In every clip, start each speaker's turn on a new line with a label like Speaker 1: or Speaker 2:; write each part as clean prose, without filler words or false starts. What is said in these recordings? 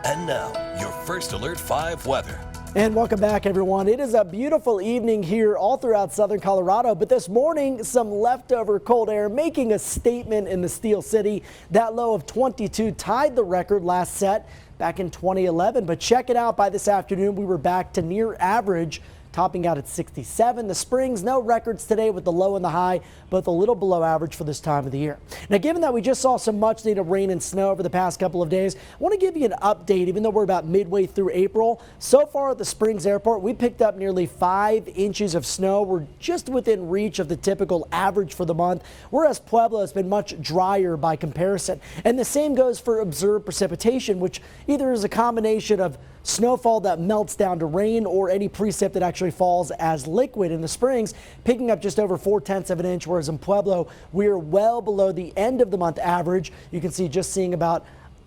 Speaker 1: And now, your First Alert 5 weather.
Speaker 2: And welcome back, everyone. It is a beautiful evening here all throughout southern Colorado, but this morning some leftover cold air making a statement in the Steel City. That low of 22 tied the record last set back in 2011, but check it out. By this afternoon we were back to near average, topping out at 67. The Springs, no records today with the low and the high, both a little below average for this time of the year. Now, given that we just saw some much needed rain and snow over the past couple of days, I want to give you an update, even though we're about midway through April. So far at the Springs Airport, we picked up nearly 5 inches of snow. We're just within reach of the typical average for the month, whereas Pueblo has been much drier by comparison. And the same goes for observed precipitation, which either is a combination of snowfall that melts down to rain or any precip that actually falls as liquid. In the Springs, picking up just over 4/10 of an inch, whereas in Pueblo, we're well below the end of the month average. You can see just seeing about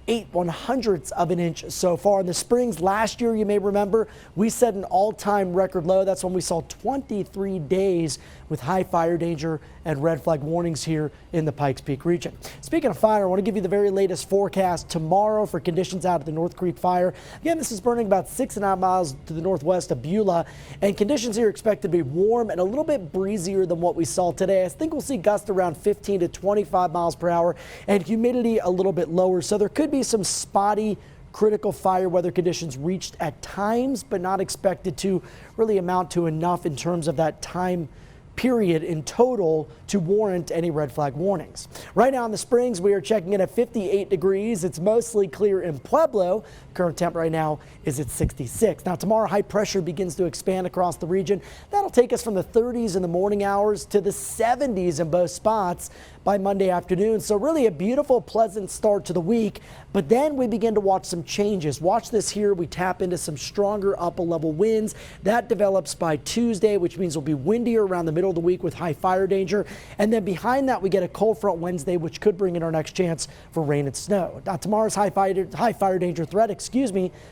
Speaker 2: 8/100ths of an inch so far. In the Springs last year, you may remember, we set an all-time record low. That's when we saw 23 days with high fire danger and red flag warnings here in the Pikes Peak region. Speaking of fire, I want to give you the very latest forecast tomorrow for conditions out at the North Creek Fire. Again, this is burning about 6.5 miles to the northwest of Beulah, and conditions here are expected to be warm and a little bit breezier than what we saw today. I think we'll see gusts around 15 to 25 miles per hour and humidity a little bit lower, so there could be some spotty critical fire weather conditions reached at times, but not expected to really amount to enough in terms of that time period in total to warrant any red flag warnings. Right now in the Springs, we are checking in at 58 degrees. It's mostly clear in Pueblo. Current temp right now is at 66. Now tomorrow, high pressure begins to expand across the region. That'll take us from the 30s in the morning hours to the 70s in both spots by Monday afternoon. So really a beautiful, pleasant start to the week. But then we begin to watch some changes. Watch this here. We tap into some stronger upper level winds. That develops by Tuesday, which means it'll be windier around the middle of the week with high fire danger. And then behind that, we get a cold front Wednesday, which could bring in our next chance for rain and snow. Now tomorrow's high fire danger threat,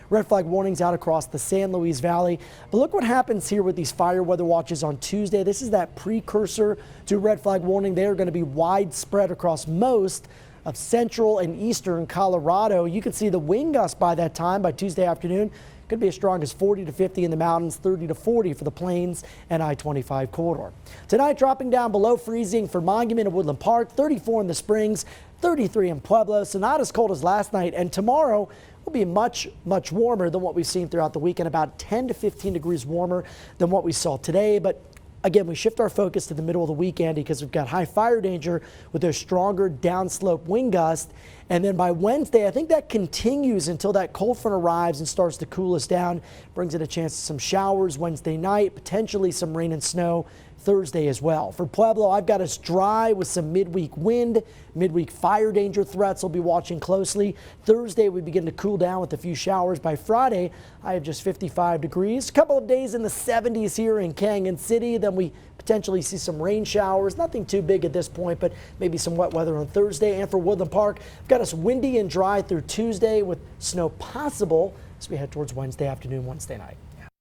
Speaker 2: red flag warnings out across the San Luis Valley. But look what happens here with these fire weather watches on Tuesday. This is that precursor to red flag warning. They are going to be widespread across most of central and eastern Colorado. You can see the wind gusts by that time, by Tuesday afternoon. Could be as strong as 40 to 50 in the mountains, 30 to 40 for the plains and I-25 corridor. Tonight, dropping down below freezing for Monument and Woodland Park, 34 in the Springs, 33 in Pueblo, so not as cold as last night. And tomorrow will be much warmer than what we've seen throughout the weekend, about 10 to 15 degrees warmer than what we saw today. But again, we shift our focus to the middle of the weekend because we've got high fire danger with those stronger downslope wind gusts. And then by Wednesday, I think that continues until that cold front arrives and starts to cool us down. Brings in a chance of some showers Wednesday night, potentially some rain and snow Thursday as well. For Pueblo, I've got us dry with some midweek wind, midweek fire danger threats we'll be watching closely. Thursday, we begin to cool down with a few showers. By Friday, I have just 55 degrees. A couple of days in the 70s here in Canyon City. Then we potentially see some rain showers. Nothing too big at this point, but maybe some wet weather on Thursday. And for Woodland Park, I've got us windy and dry through Tuesday with snow possible as we head towards Wednesday afternoon, Wednesday night.